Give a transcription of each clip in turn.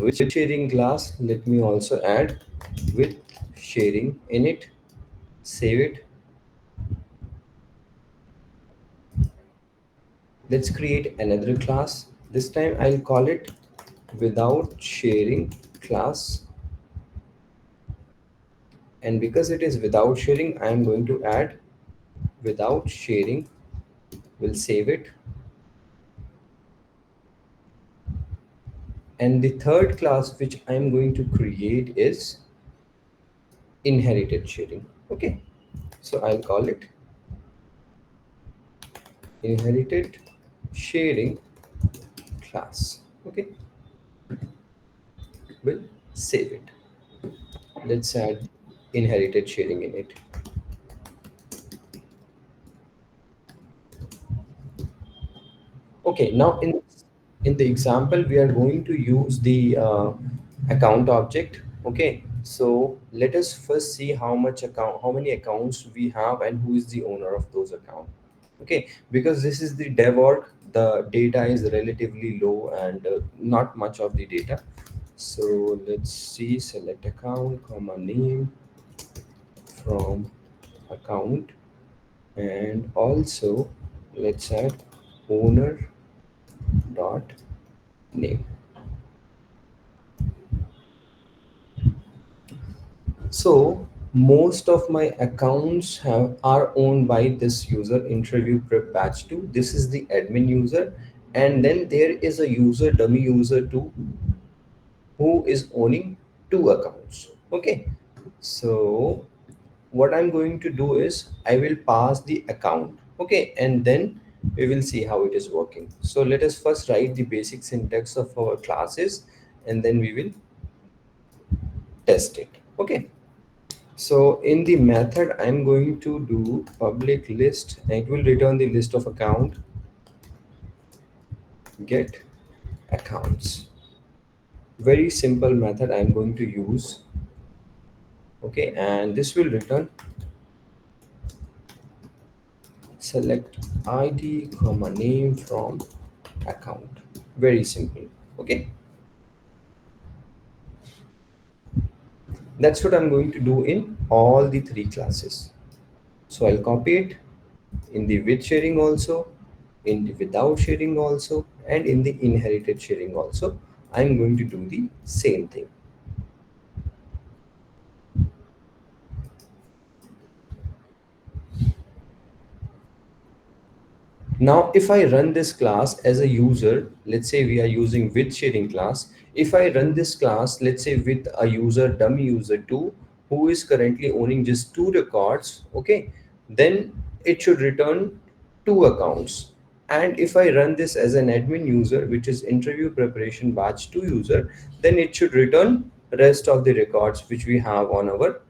with sharing class, let me also add with sharing in it. Save it. Let's create another class. This time I'll call it without sharing class. And because it is without sharing, I am going to add without sharing. We'll save it. And the third class which I am going to create is inherited sharing. Okay, so I'll call it inherited sharing class. Okay, we'll save it. Let's add inherited sharing in it. Okay, now in the example we are going to use the account object. Okay, so let us first see how many accounts we have and who is the owner of those accounts. Okay, because this is the dev org, the data is relatively low and not much of the data. So let's see, select account comma name from account, and also let's add owner dot name. So most of my accounts are owned by this user interview prep batch 2. This is the admin user, and then there is a user dummy user 2 who is owning two accounts. Okay, so what I'm going to do is I will pass the account. Okay, and then we will see how it is working. So let us first write the basic syntax of our classes, and then we will test it. Okay, so in the method I'm going to do public list, and it will return the list of account get accounts. Very simple method I'm going to use. Okay, and this will return select id comma name from account. Very simple. Okay, that's what I'm going to do in all the three classes. So I'll copy it in the with sharing also, in the without sharing also, and in the inherited sharing also. I'm going to do the same thing. Now, if I run this class as a user, let's say we are using with sharing class. If I run this class, let's say with a user, dummy user 2, who is currently owning just two records, okay, then it should return two accounts. And if I run this as an admin user, which is interview preparation batch 2 user, then it should return rest of the records which we have on our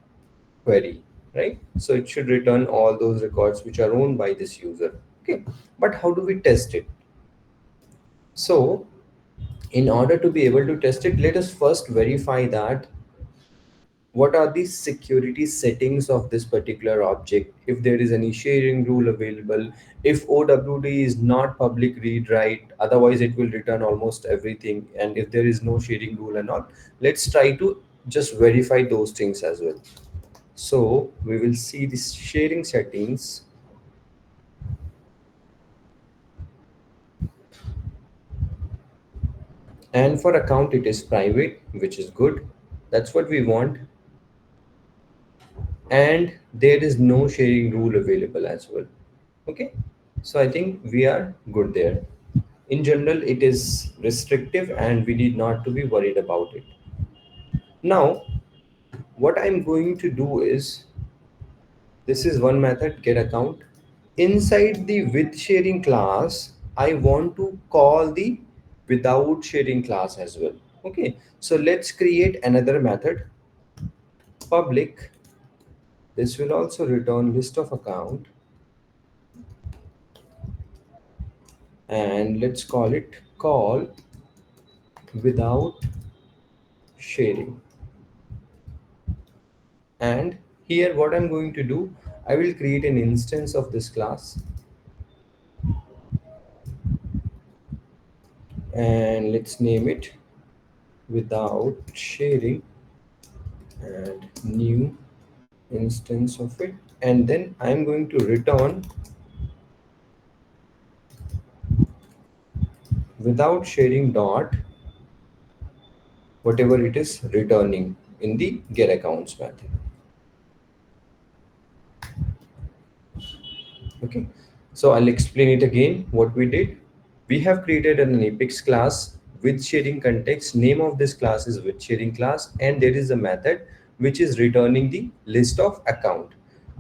query, right? So it should return all those records which are owned by this user. Okay, but how do we test it? So in order to be able to test it, let us first verify that what are the security settings of this particular object, if there is any sharing rule available, if OWD is not public read write, otherwise it will return almost everything, and if there is no sharing rule and all. Let's try to just verify those things as well. So we will see the sharing settings, and for account it is private, which is good. That's what we want. And there is no sharing rule available as well. Okay, so I think we are good there. In general it is restrictive and we need not to be worried about it. Now what I'm going to do is, this is one method, get account. Inside the with sharing class, I want to call the without sharing class as well. Okay, so let's create another method, public. This will also return list of account, and let's call it call without sharing. And here what I'm going to do, I will create an instance of this class, and let's name it without sharing and new instance of it, and then I'm going to return without sharing dot whatever it is returning in the get accounts method. Okay, so I'll explain it again what we did. We have created an Apex class with sharing context. Name of this class is with sharing class, and there is a method which is returning the list of account.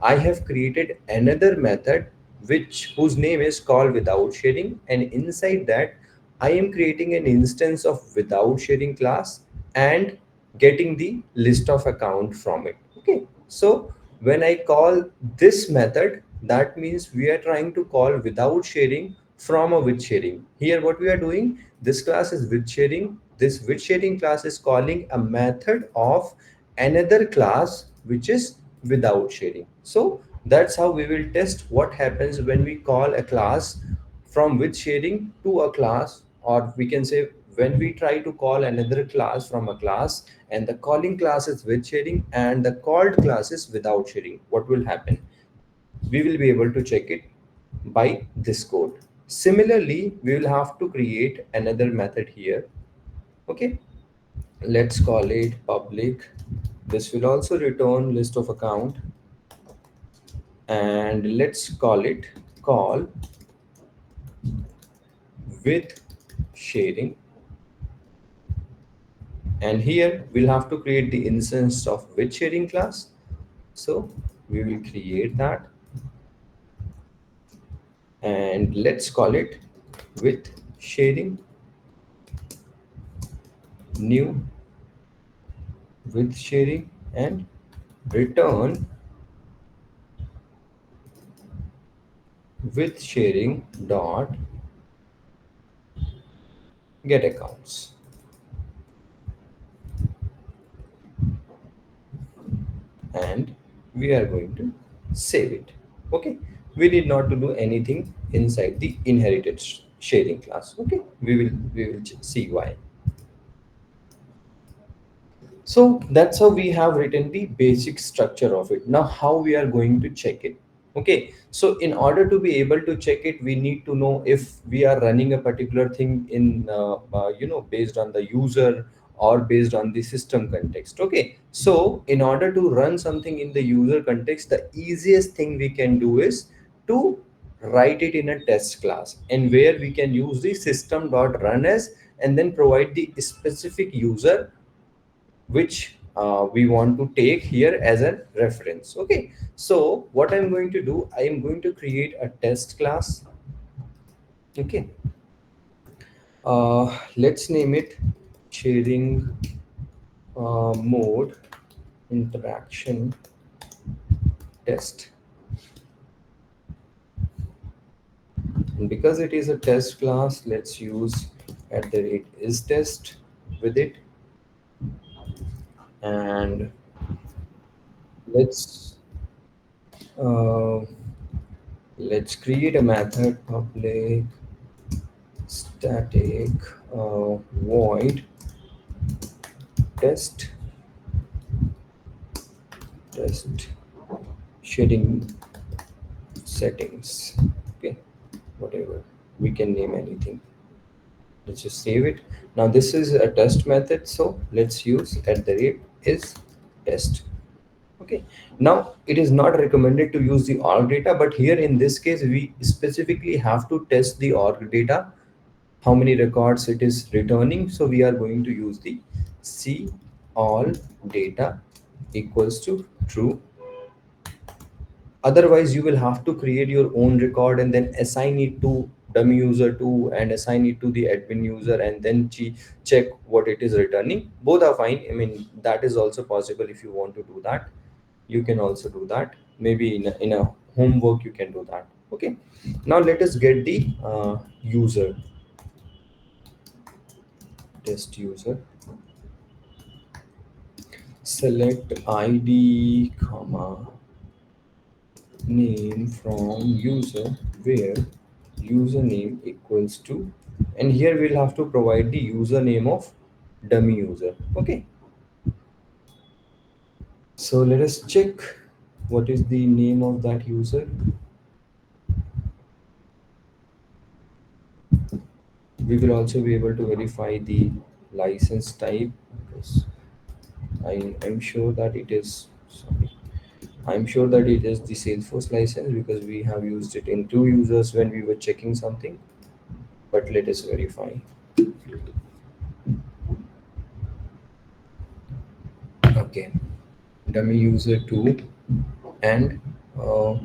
I have created another method which whose name is call without sharing, and inside that I am creating an instance of without sharing class and getting the list of account from it. Okay, so when I call this method, that means we are trying to call without sharing from a with sharing. Here what we are doing, this class is with sharing. This with sharing class is calling a method of another class which is without sharing. So that's how we will test what happens when we call a class from with sharing to a class, or we can say when we try to call another class from a class, and the calling class is with sharing and the called class is without sharing, what will happen? We will be able to check it by this code. Similarly, we will have to create another method here. Okay, let's call it public. This will also return list of account, and let's call it call with sharing, and here we'll have to create the instance of with sharing class. So we will create that, and let's call it with sharing new with sharing, and return with sharing dot get accounts, and we are going to save it. Okay, we need not to do anything inside the inherited sharing class. Okay, we will see why. So that's how we have written the basic structure of it. Now, how we are going to check it? Okay, so in order to be able to check it, we need to know if we are running a particular thing in, based on the user or based on the system context. Okay, so in order to run something in the user context, the easiest thing we can do is to write it in a test class, and where we can use the system.run as, and then provide the specific user which we want to take here as a reference. Okay, so what I'm going to do, I am going to create a test class. Okay, let's name it sharing mode interaction test, and because it is a test class, let's use at the rate is test with it, and let's uh, let's create a method public static void test test shading settings. Okay, whatever, we can name anything. Let's just save it. Now this is a test method, so let's use at the rate is test. Okay, now it is not recommended to use the org data, but here in this case we specifically have to test the org data, how many records it is returning. So we are going to use the see all data equals to true. Otherwise you will have to create your own record and then assign it to dummy user 2 and assign it to the admin user, and then check what it is returning. Both are fine. I mean, that is also possible. If you want to do that, you can also do that. Maybe in a homework you can do that. Okay, now let us get the user test user. Select id comma name from user, where username equals to, and here we'll have to provide the username of dummy user. Okay, so let us check what is the name of that user. We will also be able to verify the license type, because I'm sure that it is, sorry, I'm sure that it is the Salesforce license, because we have used it in two users when we were checking something. But let us verify. Okay, dummy user 2 and uh,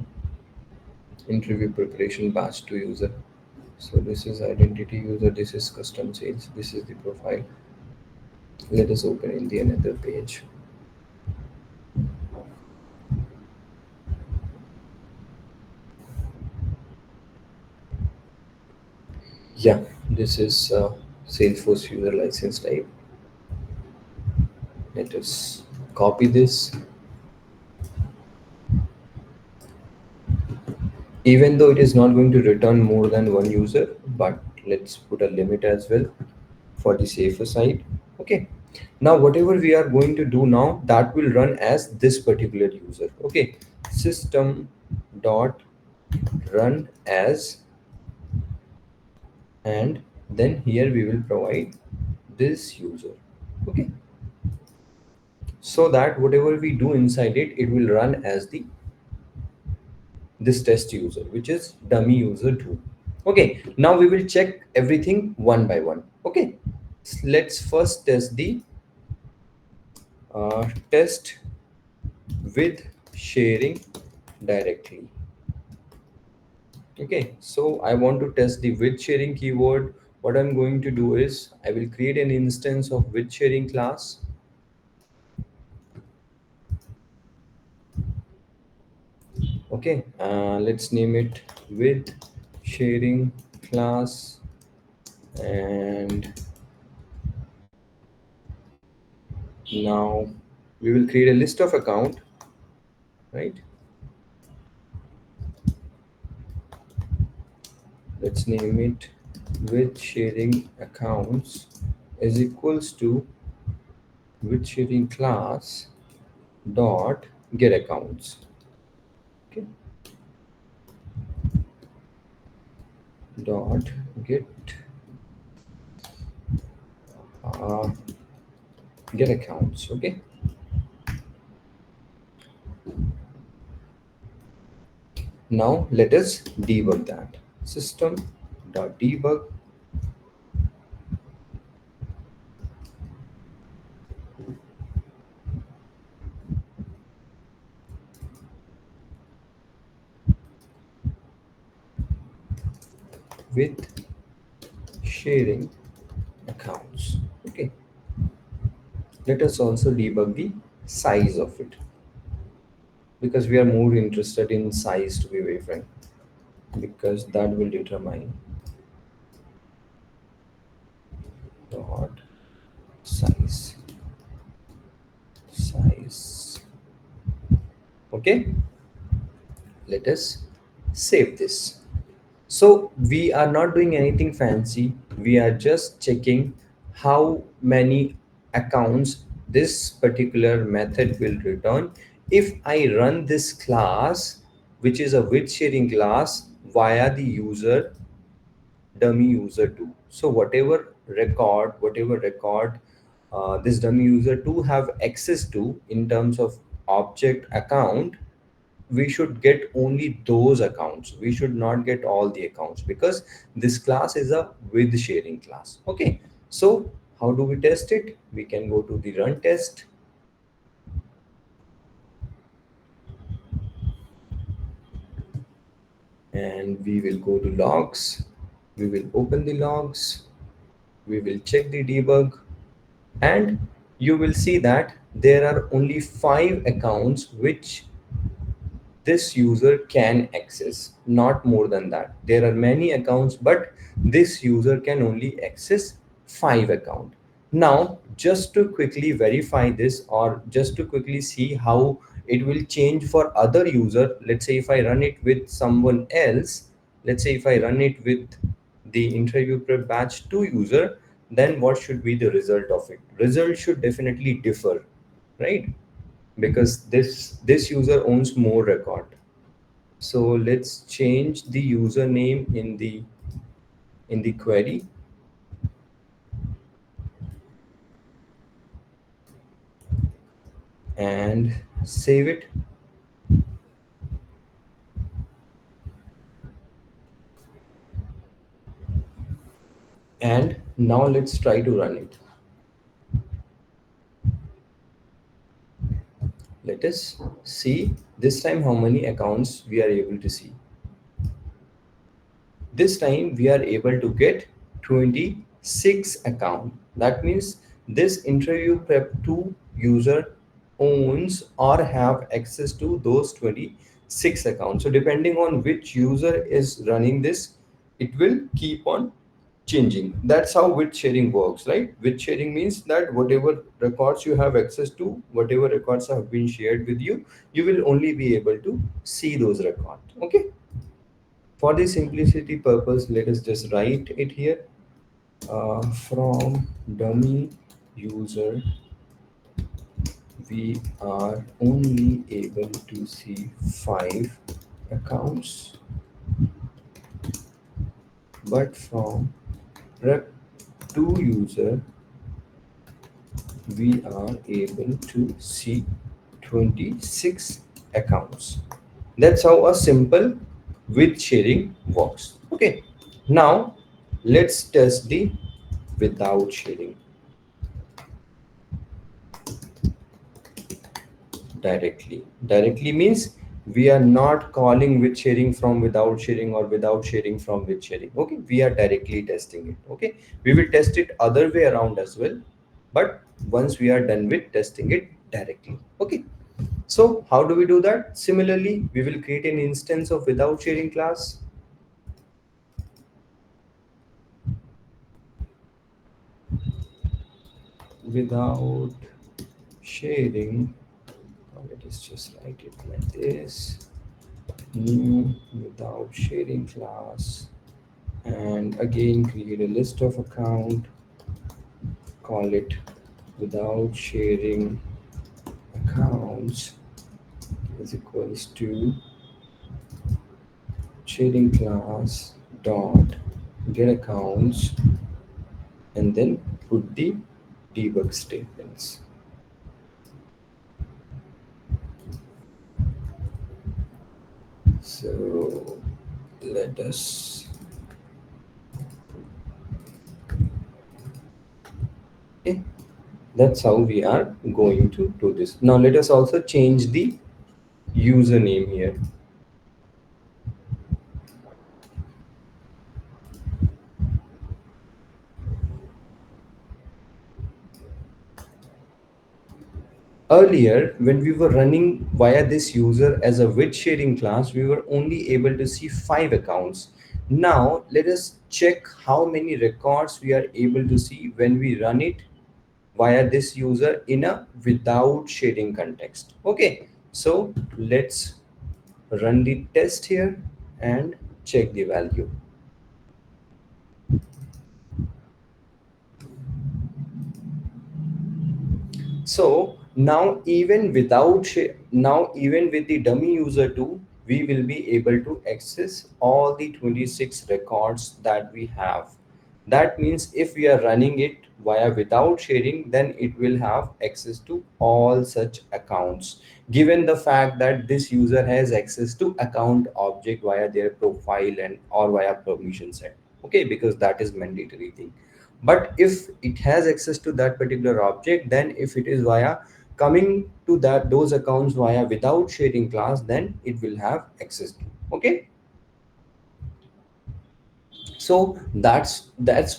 interview preparation batch 2 user. So this is identity user, this is custom sales, this is the profile. Let us open in the another page. Yeah, this is Salesforce user license type. Let us copy this. Even though it is not going to return more than one user, but let's put a limit as well for the safer side. Okay, now whatever we are going to do now, that will run as this particular user. Okay, system dot run as, and then here we will provide this user. Okay, so that whatever we do inside it, it will run as the this test user, which is dummy user 2. Okay, now we will check everything one by one. Okay, let's first test the test with sharing directly. Okay, so I want to test the with sharing keyword. What I'm going to do is I will create an instance of with sharing class. Okay, let's name it with sharing class, and now we will create a list of account, right? Let's name it with sharing accounts is equals to with sharing class dot get accounts. Okay, dot get uh, get accounts. Okay, now let us debug that. System dot debug with sharing accounts. Okay, let us also debug the size of it, because we are more interested in size, to be very frank, because that will determine dot size. Size. Okay, let us save this. So we are not doing anything fancy, we are just checking how many accounts this particular method will return if I run this class, which is a with sharing class, via the user dummy user 2. So whatever record this dummy user 2 have access to in terms of object account, we should get only those accounts, we should not get all the accounts, because this class is a with sharing class. Okay, so how do we test it? We can go to the run test, and we will go to logs, we will open the logs, we will check the debug, and you will see that there are only 5 accounts which this user can access, not more than that. There are many accounts, but this user can only access 5 accounts. Now just to quickly verify this, or just to quickly see how it will change for other user, let's say if I run it with someone else, let's say if I run it with the interview prep batch 2 user, then what should be the result of it? Result should definitely differ, right? Because this user owns more record. So let's change the username in the query and save it. And now let's try to run it. Let us see this time how many accounts we are able to see. This time we are able to get 26 account. That means this interview prep 2 user owns or have access to those 26 accounts. So depending on which user is running this, it will keep on changing. That's how with sharing works, right? With sharing means that whatever records you have access to, whatever records have been shared with you, you will only be able to see those records. Okay. For the simplicity purpose, let us just write it here. From dummy user, we are only able to see 5 accounts, but from rep 2 user, we are able to see 26 accounts. That's how a simple with sharing works. Okay, now let's test the without sharing directly. Directly means we are not calling with sharing from without sharing or without sharing from with sharing. Okay, we are directly testing it. Okay, we will test it other way around as well, but once we are done with testing it directly. Okay, so how do we do that? Similarly, we will create an instance of without sharing class. Without sharing, let us just write it like this: new without sharing class, and again create a list of account, call it without sharing accounts is equals to sharing class dot get accounts, and then put the debug statements. So let us, okay, that's how we are going to do this. Now let us also change the username here. Earlier, when we were running via this user as a with sharing class, we were only able to see 5 accounts. Now, let us check how many records we are able to see when we run it via this user in a without sharing context. Okay, so let's run the test here and check the value. So now even with the dummy user 2, we will be able to access all the 26 records that we have. That means if we are running it via without sharing, then it will have access to all such accounts. Given the fact that this user has access to account object via their profile and or via permission set. Okay, because that is mandatory thing. But if it has access to that particular object, then if it is via coming to that those accounts via without sharing class, then it will have access to. Okay, so that's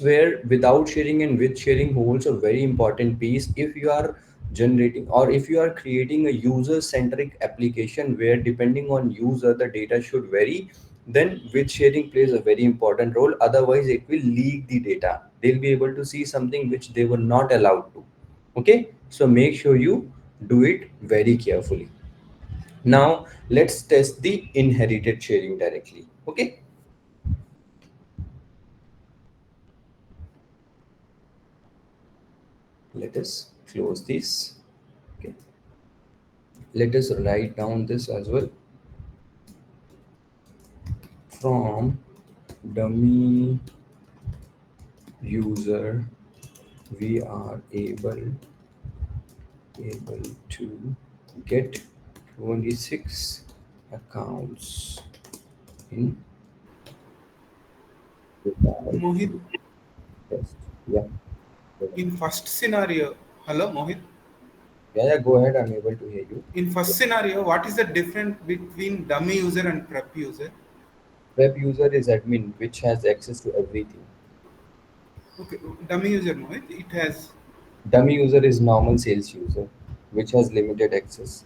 where without sharing and with sharing holds a very important piece. If you are generating or if you are creating a user centric application where depending on user the data should vary, then with sharing plays a very important role. Otherwise it will leak the data. They'll be able to see something which they were not allowed to. Okay, so make sure you do it very carefully. Now let's test the inherited sharing directly. Okay, Let us close this. Okay, let us write down this as well. From dummy user, we are able to get 26 accounts in without Mohit, test. Yeah, go ahead. in first scenario, hello Mohit. Yeah, yeah, go ahead. I'm able to hear you. In first scenario, what is the difference between dummy user and prep user? Web user is admin, which has access to everything. Okay, dummy user Mohit, it has. Dummy user is normal sales user, which has limited access.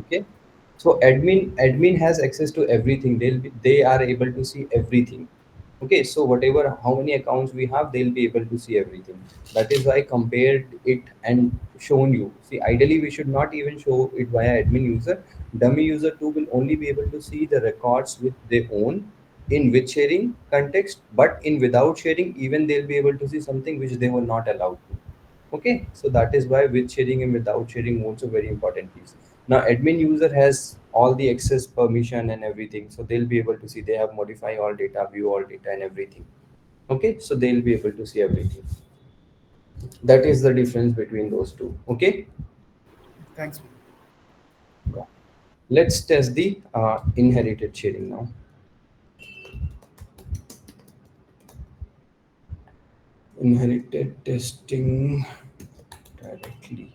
Okay, so admin has access to everything. They are able to see everything. Okay, so whatever how many accounts we have, they'll be able to see everything. That is why I compared it and shown you. See, ideally we should not even show it via admin user. Dummy user too will only be able to see the records which they own in with sharing context, but in without sharing, even they'll be able to see something which they were not allowed to. Okay, so that is why with sharing and without sharing also very important piece. Now admin user has all the access permission and everything, so they'll be able to see, they have modify all data, view all data and everything. Okay, so they'll be able to see everything. That is the difference between those two. Okay, Thanks, Mohit. let's test the inherited sharing now. Inherited testing directly.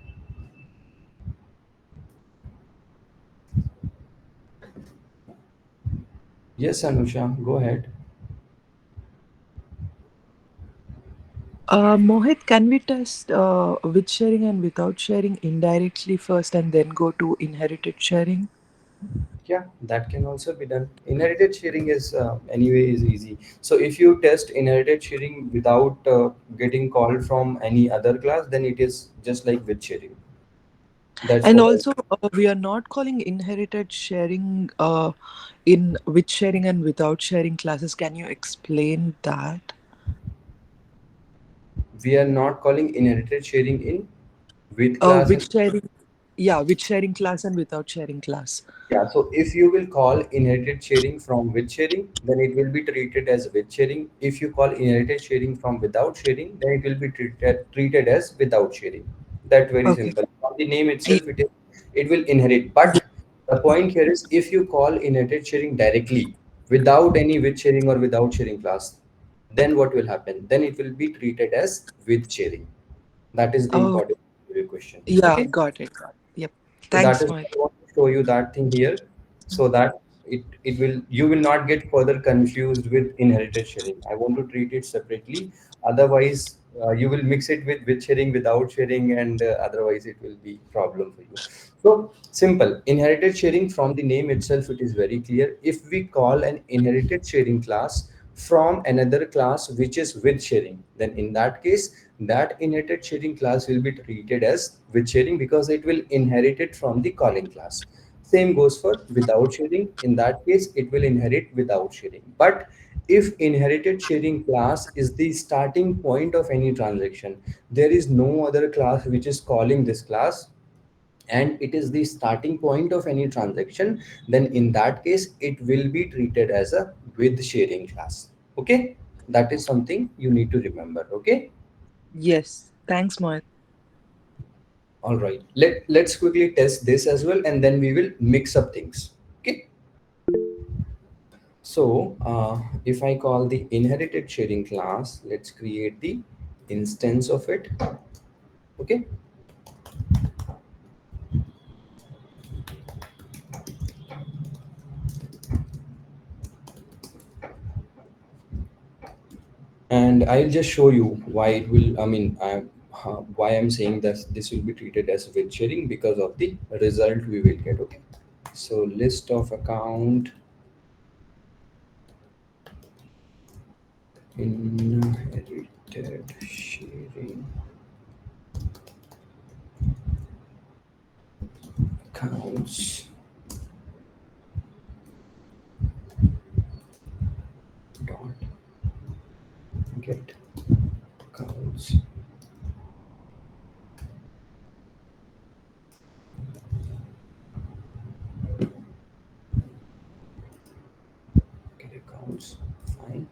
Yes, Anusha, go ahead. Mohit, can we test with sharing and without sharing indirectly first and then go to inherited sharing? Yeah, that can also be done. Inherited sharing is anyway is easy. So if you test inherited sharing without getting called from any other class, then it is just like with sharing. That's And what I. also, we are not calling inherited sharing in with sharing and without sharing classes. Can you explain that? We are not calling inherited sharing in with class and. With sharing, yeah, with sharing class and without sharing class. Yeah, so if you will call inherited sharing from with sharing, then it will be treated as with sharing. If you call inherited sharing from without sharing, then it will be treated as without sharing. That very Okay. simple. From the name Ye- itself, it will inherit. But the point here is if you call inherited sharing directly without any with sharing or without sharing class, then what will happen? Then it will be treated as with sharing. That is the Oh, important question. yeah, Okay. got it. Got it. Yep. So that Thanks, is Mohit. I want to show you that thing here, so that it will you will not get further confused with inherited sharing. I want to treat it separately. Otherwise, you will mix it with sharing, without sharing, and otherwise it will be problem for you. So simple. Inherited sharing, from the name itself, it is very clear. If we call an inherited sharing class from another class which is with sharing, then in that case that inherited sharing class will be treated as with sharing because it will inherit it from the calling class. Same goes for without sharing. In that case, it will inherit without sharing. But if inherited sharing class is the starting point of any transaction, there is no other class which is calling this class, and it is the starting point of any transaction, then in that case it will be treated as a with sharing class. Okay, that is something you need to remember. Okay. Yes. Thanks, Mohit. All right, let's quickly test this as well, and then we will mix up things. Okay, so if I call the inherited sharing class, let's create the instance of it. Okay, and I'll just show you why it will, why I'm saying that this will be treated as with sharing, because of the result we will get. Okay, so list of account inherited sharing accounts dot get accounts. accounts. Fine.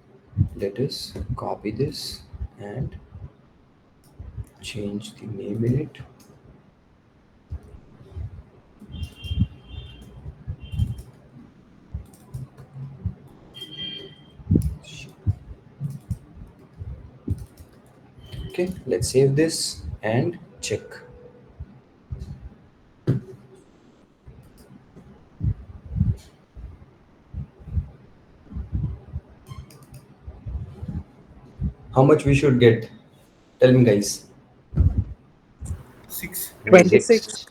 Let us copy this and change the name in it. Okay, let's save this and check. How much we should get? Tell me, guys. 6. 26. 26.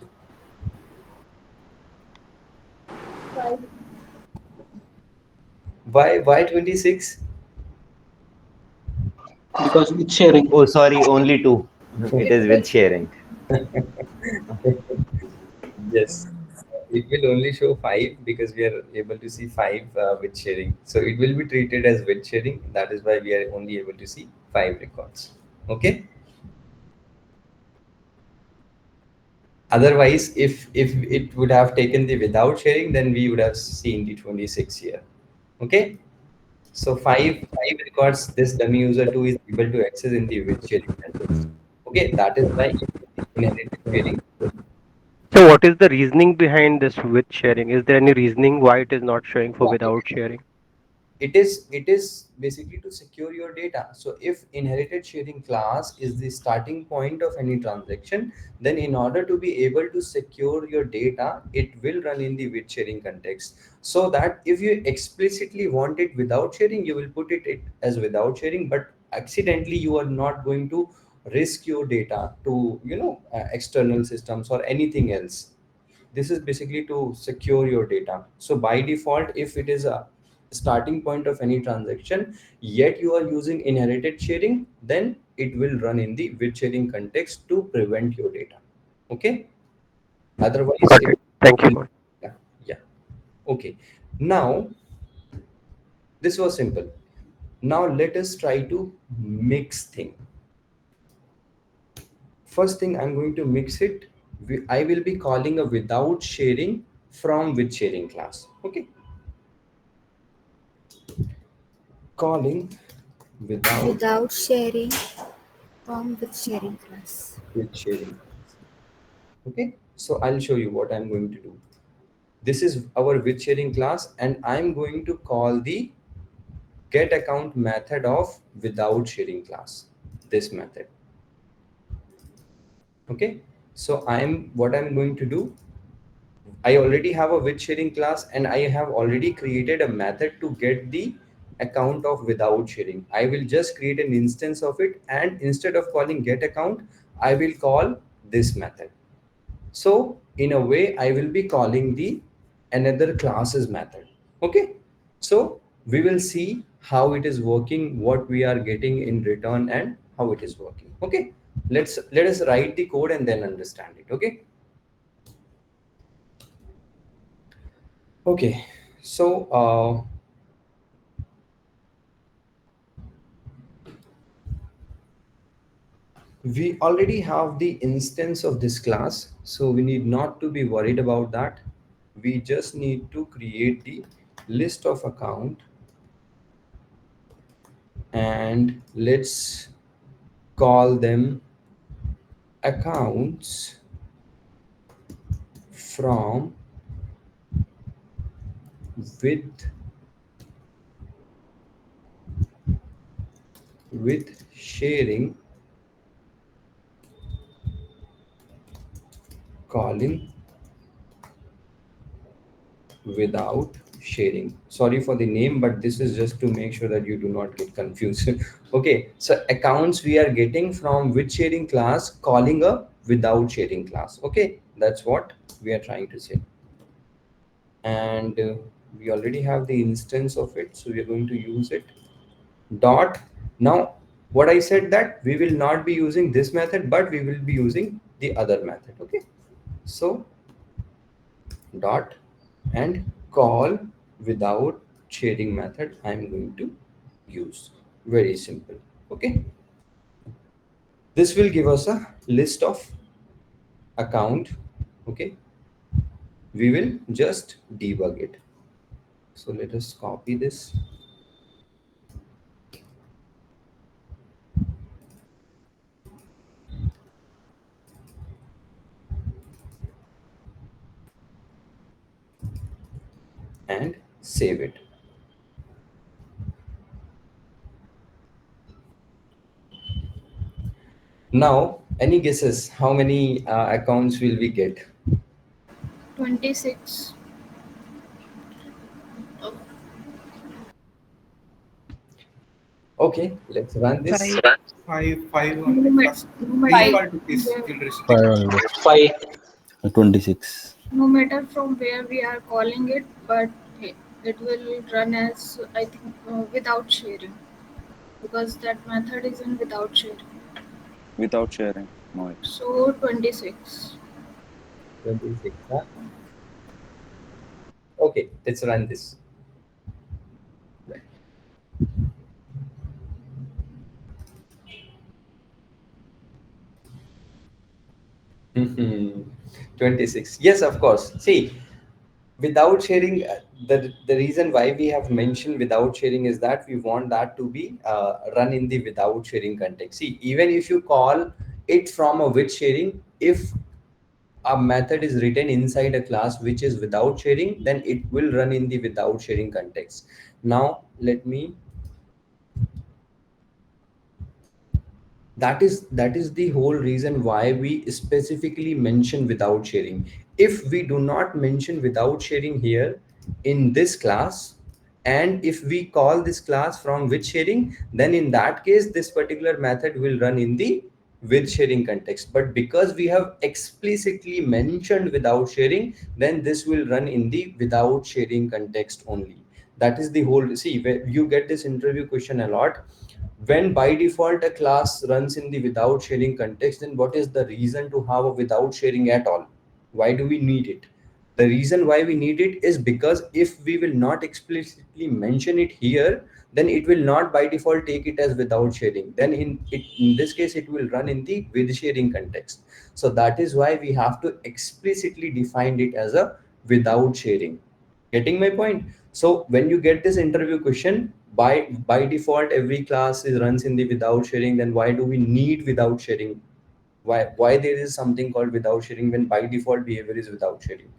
Why 26? because it's sharing. Oh, sorry, only two. It is with sharing. Yes. It will only show five because we are able to see five with sharing. So it will be treated as with sharing. That is why we are only able to see five records. Okay. Otherwise, if it would have taken the without sharing, then we would have seen the 26 here. Okay. So five records this dummy user two is able to access in the with sharing context. Okay, that is why inherited sharing. So what is the reasoning behind this with sharing? Is there any reasoning why it is not showing for Yeah, without sharing? it is basically to secure your data. So if inherited sharing class is the starting point of any transaction, then in order to be able to secure your data, it will run in the with sharing context. So that if you explicitly want it without sharing, you will put it as without sharing, but accidentally you are not going to risk your data to external systems or anything else. This is basically to secure your data. So by default, if it is a starting point of any transaction, yet you are using inherited sharing, then it will run in the with sharing context to prevent your data. Okay. Otherwise, Got it it. Thank you, will. Mon. Yeah. Yeah. Okay. Now this was simple. Now let us try to mix thing. First thing I'm going to mix it. I will be calling a without sharing from with sharing class. Okay. Calling without without sharing from with sharing class. with sharing. Okay, so I'll show you what I'm going to do. This is our with sharing class, and I'm going to call the get account method of without sharing class. This method. Okay, so I'm going to do. I already have a with sharing class, and I have already created a method to get the account of without sharing. I will just create an instance of it, and instead of calling get account, I will call this method. So in a way, I will be calling the another classes method. Okay. So we will see how it is working, what we are getting in return, and how it is working. Okay. Let us write the code and then understand it. Okay. Okay. So we already have the instance of this class, so we need not to be worried about that. We just need to create the list of account, and let's call them accounts from with sharing, calling without sharing. Sorry for the name, but this is just to make sure that you do not get confused. Okay, so accounts we are getting from with sharing class, calling a without sharing class. Okay, that's what we are trying to say. And we already have the instance of it, so we are going to use it. Dot. Now what I said, that we will not be using this method, but we will be using the other method. Okay, so dot and call without sharing method I'm going to use. Very simple. Okay, this will give us a list of account. Okay, we will just debug it. So let us copy this and save it. Now, any guesses how many accounts will we get? 26. Okay, let's run this. Five. Five No, only. First no matter Five. default it is where, will restrict. Five only. Five. 26. no matter from where we are calling it, but it will run as, I think, without sharing, because that method is in without sharing. without sharing. No. So 26. 26. Huh? Okay, let's run this. Mhm. 26. Yes, of course. See, without sharing, the reason why we have mentioned without sharing is that we want that to be run in the without sharing context. See, even if you call it from a with sharing, if a method is written inside a class which is without sharing, then it will run in the without sharing context. Now, let me, that is the whole reason why we specifically mention without sharing. If we do not mention without sharing here in this class, and if we call this class from with sharing, then in that case this particular method will run in the with sharing context. But because we have explicitly mentioned without sharing, then this will run in the without sharing context only. That is the whole. See, where you get this interview question a lot, when by default a class runs in the without sharing context, then what is the reason to have a without sharing at all? Why do we need it? The reason why we need it is because if we will not explicitly mention it here, then it will not by default take it as without sharing. Then in this case it will run in the with sharing context. So that is why we have to explicitly define it as a without sharing. Getting my point? So when you get this interview question, by default every class is runs in the without sharing, then why do we need without sharing? Why there is something called without sharing when by default behavior is without sharing?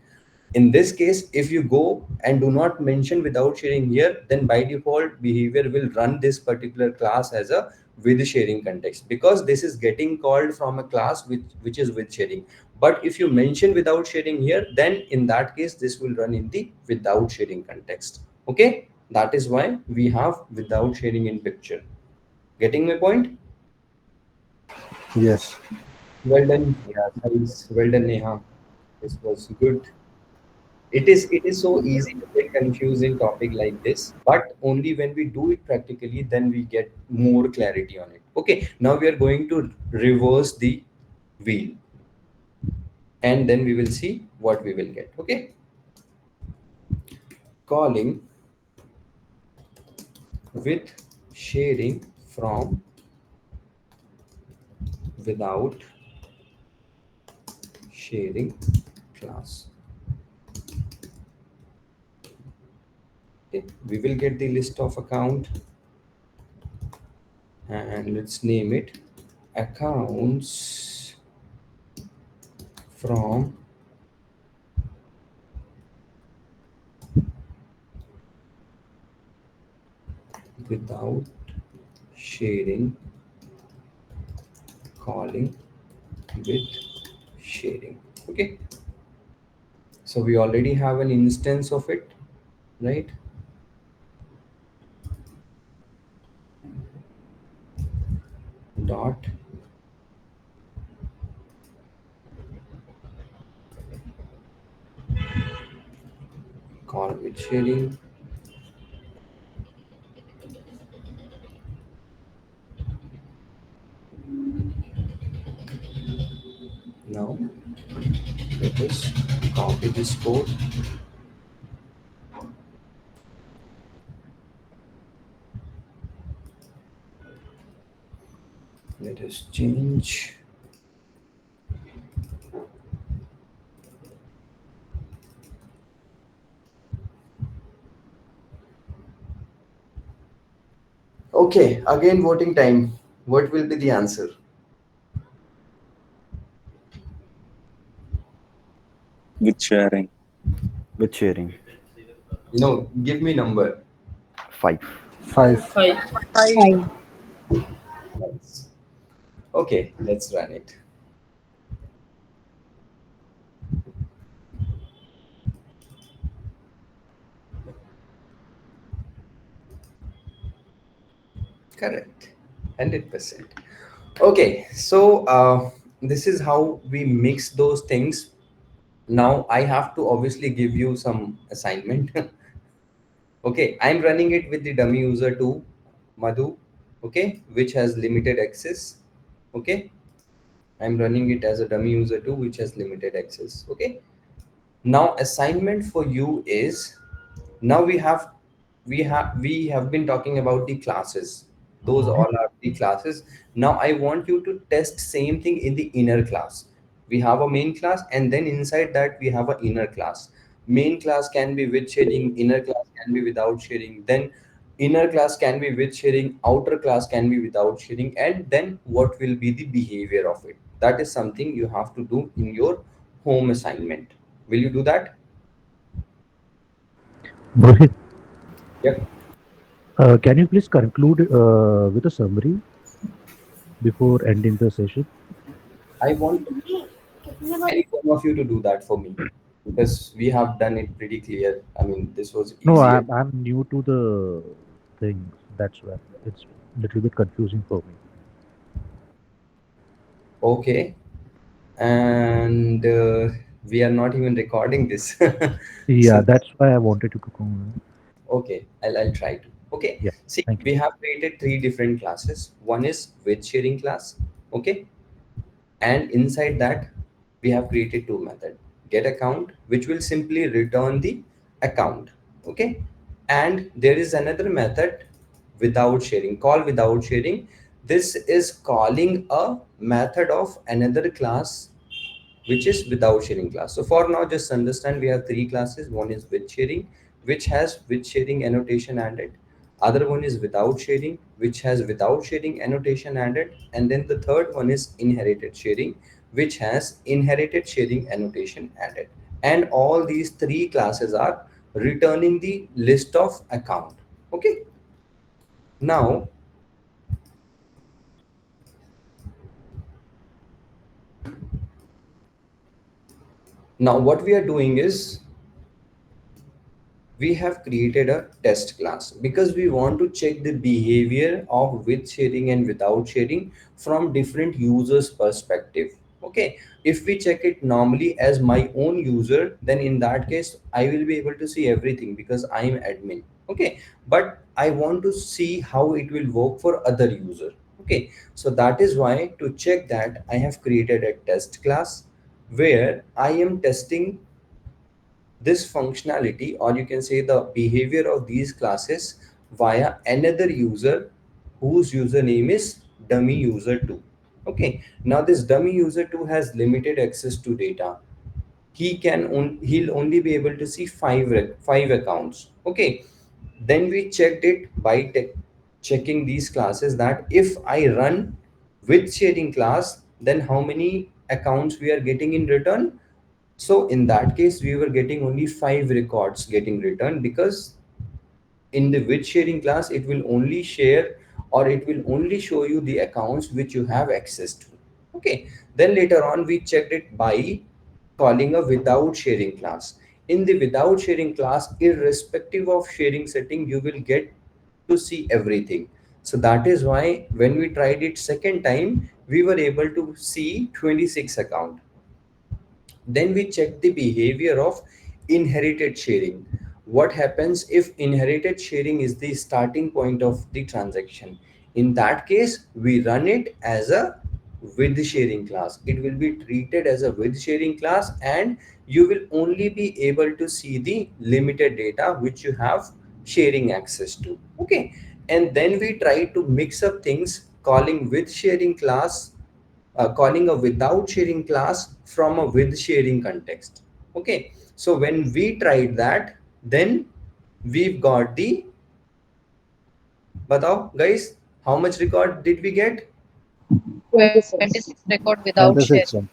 In this case, if you go and do not mention without sharing here, then by default behavior will run this particular class as a with sharing context, because this is getting called from a class which is with sharing. But if you mention without sharing here, then in that case this will run in the without sharing context. Okay, that is why we have without sharing in picture. Getting my point? Yes. Well done, Yes. guys. Well done, Neha. This was good. It is so easy to get confused in topic like this, but only when we do it practically, then we get more clarity on it. Okay, now we are going to reverse the wheel, and then we will see what we will get. Okay, calling with sharing from without sharing class. Okay, we will get the list of account, and let's name it accounts from without sharing, calling with sharing. Okay, so we already have an instance of it, right? Dot call with sharing. Now let us copy this code. Let us change. Okay, again voting time. What will be the answer? With sharing. With sharing. No, give me number. 5. 5. Five. Five. Five. Nice. Okay, let's run it. Correct. 100%. Okay, so this is how we mix those things. Now I have to obviously give you some assignment. Okay, I'm running it with the dummy user 2, Madhu, okay, which has limited access. Okay, I'm running it as a dummy user 2, which has limited access. Okay, now assignment for you is, now we have been talking about the classes. Those all are the classes. Now I want you to test same thing in the inner class. We have a main class, and then inside that we have a inner class. Main class can be with sharing, inner class can be without sharing, then inner class can be with sharing, outer class can be without sharing, and then what will be the behavior of it. That is something you have to do in your home assignment. Will you do that? Rohit, Yep. can you please conclude with a summary before ending the session? I want any one of you to do that for me, because we have done it pretty clear. I mean, this was No, easier. I'm new to the thing. That's why it's a little bit confusing for me. Okay. And we are not even recording this. Yeah, So, that's why I wanted you to come. okay, I'll try to. Okay. Yeah, See, thank you. we have created three different classes. One is with sharing class. Okay. And inside that, we have created two methods. Get account, which will simply return the account. Okay. And there is another method, without sharing, call without sharing. This is calling a method of another class, which is without sharing class. So for now, just understand we have three classes. One is with sharing, which has with sharing annotation added. Other one is without sharing, which has without sharing annotation added. And then the third one is inherited sharing, which has inherited sharing annotation added. And all these three classes are returning the list of account. Okay. Now, now what we are doing is, we have created a test class because we want to check the behavior of with sharing and without sharing from different users perspective. Okay, if we check it normally as my own user, then in that case I will be able to see everything because I am admin. Okay, but I want to see how it will work for other user. Okay, so that is why, to check that, I have created a test class where I am testing this functionality, or you can say the behavior of these classes, via another user whose username is dummy user 2. Okay, now this dummy user 2 has limited access to data. He'll only be able to see five accounts. Okay, then we checked it by checking these classes, that if I run with sharing class, then how many accounts we are getting in return. So in that case, we were getting only five records getting returned, because in the with sharing class, it will only share, or it will only show you the accounts which you have access to. Okay. Then later on, we checked it by calling a without sharing class. In the without sharing class, irrespective of sharing setting, you will get to see everything. So that is why when we tried it second time, we were able to see 26 account. Then we check the behavior of inherited sharing. What happens if inherited sharing is the starting point of the transaction? In that case, we run it as a with sharing class. It will be treated as a with sharing class, and you will only be able to see the limited data which you have sharing access to. Okay. And then we try to mix up things, calling with sharing class, calling a without sharing class from a with sharing context. Okay, so when we tried that, then we've got the, batao guys, how much record did we get? 26. 26 record without sharing. 26 one.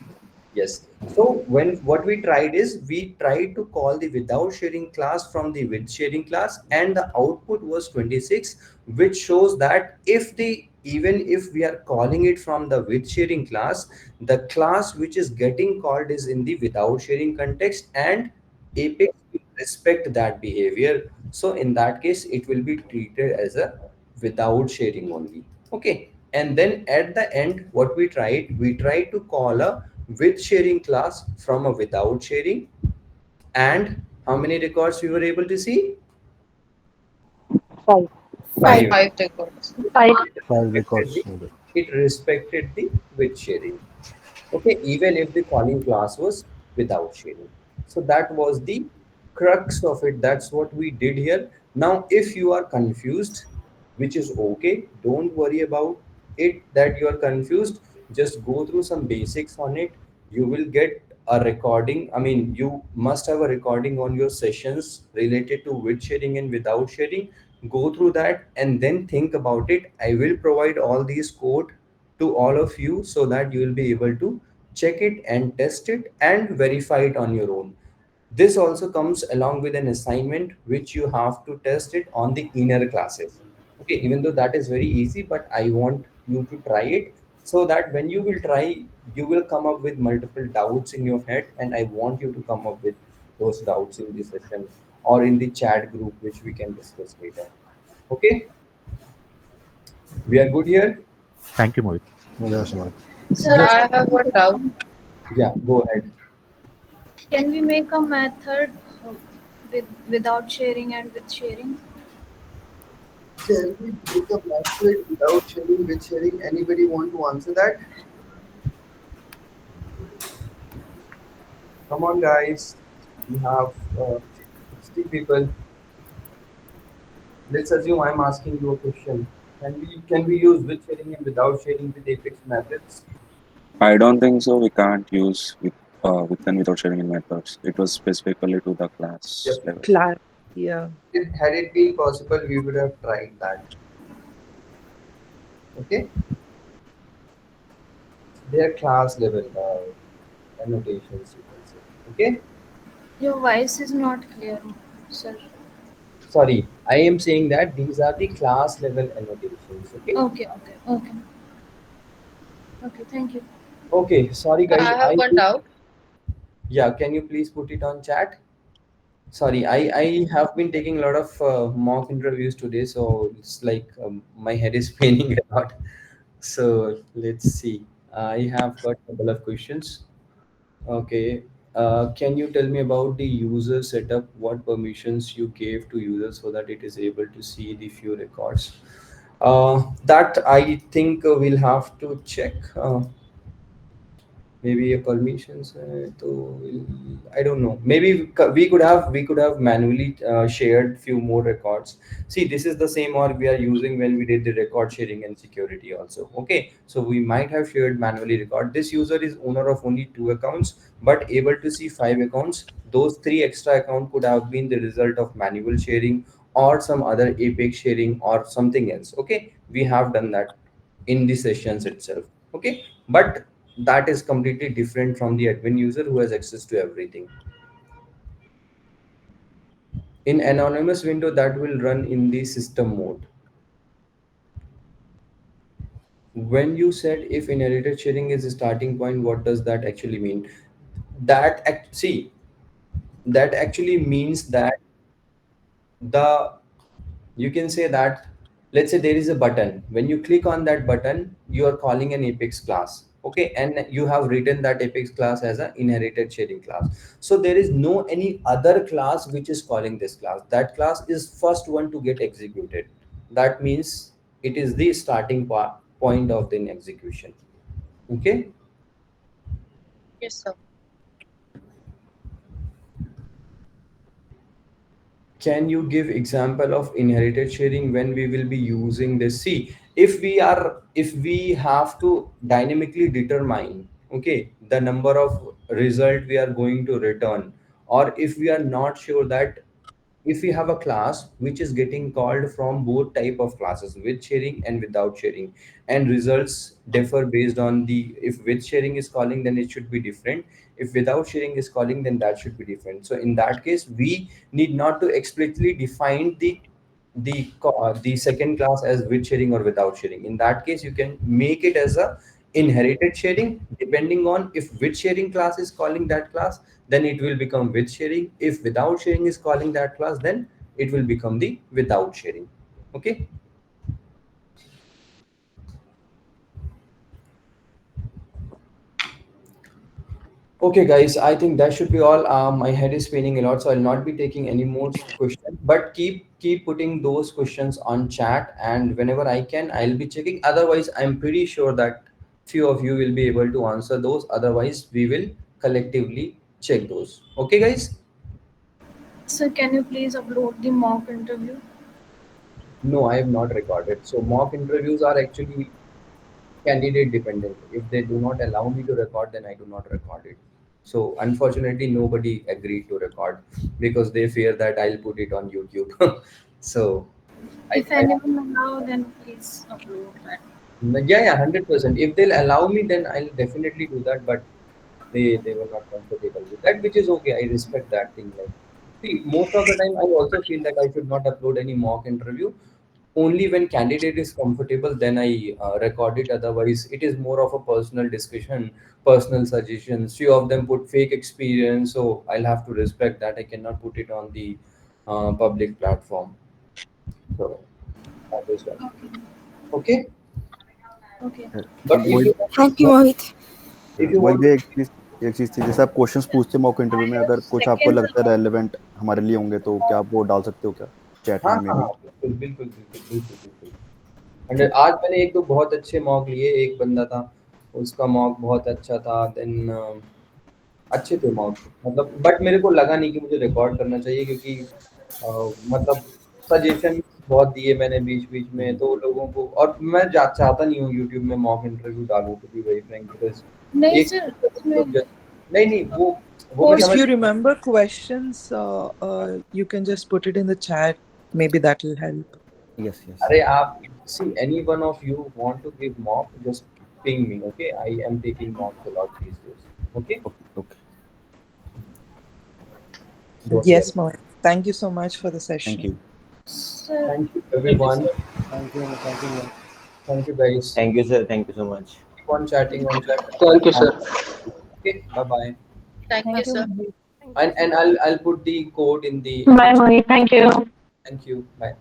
Yes. So when what we tried is we tried to call the without sharing class from the with sharing class, and the output was 26, which shows that if the even if we are calling it from the with sharing class, the class which is getting called is in the without sharing context, and Apex will respect that behavior. So in that case, it will be treated as a without sharing only. Okay. And then at the end, what we tried to call a with sharing class from a without sharing. And how many records we were able to see? Five. Five. Five. Five records. Five. Five Respected records. the, it respected the with sharing. Okay, even if the calling class was without sharing. So that was the crux of it. That's what we did here. Now if you are confused, which is okay, don't worry about it that you are confused. Just go through some basics on it. You will get a recording. I mean, you must have a recording on your sessions related to with sharing and without sharing. Go through that and then think about it. I will provide all these code to all of you so that you will be able to check it and test it and verify it on your own. This also comes along with an assignment which you have to test it on the inner classes. Okay, even though that is very easy, but I want you to try it so that when you will try, you will come up with multiple doubts in your head, and I want you to come up with those doubts in the session or in the chat group, which we can discuss later. Okay, we are good here. Thank you, Mohit. Yes, Mohit. Sir, Just I have one doubt. yeah, go ahead. Can we make a method without sharing and with sharing? Can we make a method without sharing with sharing? Anybody want to answer that? Come on, guys. We have 60 people. Let's assume I'm asking you a question. Can we use with sharing and without sharing with Apex methods? I don't think so. We can't use with and without sharing in methods. It was specifically to the class Yep. level. Class. Yeah. Had it been possible, we would have tried that. Okay. They are class level annotations, you can say. Okay. Your voice is not clear, sir. Sorry, I am saying that these are the class level annotations. Okay. Okay, okay, okay. Okay, thank you. Okay. Sorry, Sir, guys. I have one doubt. Yeah. Can you please put it on chat? Sorry, I have been taking a lot of mock interviews today, so it's like my head is paining a lot. So let's see. I have got a couple of questions. Okay. Can you tell me about the user setup? What permissions you gave to users so that it is able to see the few records? That I think we'll have to check. Maybe a permissions to I don't know, maybe we could have manually shared few more records. See, this is the same org we are using when we did the record sharing and security also. Okay, so we might have shared manually record. This user is owner of only 2 accounts but able to see 5 accounts. Those 3 extra account could have been the result of manual sharing or some other apex sharing or something else. Okay, we have done that in the sessions itself. Okay, but that is completely different from the admin user who has access to everything. In anonymous window, that will run in the system mode. When you said if inherited sharing is a starting point, what does that actually mean? See, that actually means that the you can say that, let's say there is a button. When you click on that button, you are calling an apex class. Okay, and you have written that apex class as an inherited sharing class. So there is no any other class which is calling this class. That class is first one to get executed. That means it is the starting point of the execution. Okay. Yes, sir. Can you give example of inherited sharing when we will be using this? See, if we have to dynamically determine, okay, the number of result we are going to return, or if we are not sure that if we have a class which is getting called from both type of classes, with sharing and without sharing, and results differ based on the, if with sharing is calling, then it should be different. If without sharing is calling, then that should be different. So in that case, we need not to explicitly define the second class as with sharing or without sharing. In that case, you can make it as a inherited sharing. Depending on if with sharing class is calling that class, then it will become with sharing. If without sharing is calling that class, then it will become the without sharing. Okay. Okay, guys, I think that should be all. My head is spinning a lot, so I'll not be taking any more questions. But keep putting those questions on chat, and whenever I can, I'll be checking. Otherwise, I'm pretty sure that few of you will be able to answer those. Otherwise, we will collectively check those. Okay, guys. So can you please upload the mock interview? No, I have not recorded. So mock interviews are actually candidate dependent. If they do not allow me to record, then I do not record it. So unfortunately, nobody agreed to record because they fear that I'll put it on YouTube. So If I anyone allow, then please upload that. yeah, 100%. If they'll allow me, then I'll definitely do that. But they were not comfortable with that, which is okay. I respect that thing. Like, see, most of the time, I also feel that I should not upload any mock interview. Only when candidate is comfortable, then I record it. Otherwise, it is more of a personal discussion, personal suggestions. Few of them put fake experience, so I'll have to respect that. I cannot put it on the public platform. So that is why. Okay. Okay. Okay. But वही Thank you, Mohit. if you वही want भी to, एक चीज थी, जैसे आप questions पूछते mock I interview में, have अगर कुछ आपको seconds लगता है allowed. रेलेवेंट हमारे लिए होंगे, तो क्या आप वो डाल सकते हो क्या चैट हाँ में मे हाँ बी? हाँ, बिल्कुल बिल्कुल बिल्कुल बिल्कुल बिल्कुल। एंड आज मैंने एक दो बहुत अच्छे मॉक लिए। एक बंदा था, उसका मॉक बहुत अच्छा था। देन अच्छे थे मॉक, मतलब बट मेरे को लगा नहीं कि मुझे रिकॉर्ड करना चाहिए, क्योंकि मतलब सजेशन बहुत दिए मैंने बीच बीच में तो लोगों को, और मैं चाहता नहीं हूँ यूट्यूब में मॉक इंटरव्यू डालूं, to be very frank, because नहीं एक सर, लोग उसमें नहीं नहीं, वो मैं If समझ। you remember questions, you can just put it in the chat. Maybe that will help. Yes yes. अरे आप, see, any one of you want to give mock, just ping me. Okay, I am taking mocks a lot these days. Okay, okay okay, don't worry. Yes, Mohit. Thank you so much for the thank session. You. sir, Thank you everyone. Thank you. Thank you. Thank you guys. Thank you, sir. Thank you so much. Keep on chatting on chat. Thank you, And sir. okay, bye bye. Thank you, Thank you, sir. Mohit. And I'll put the code in the Bye, Mohit. Thank you. thank you. Bye.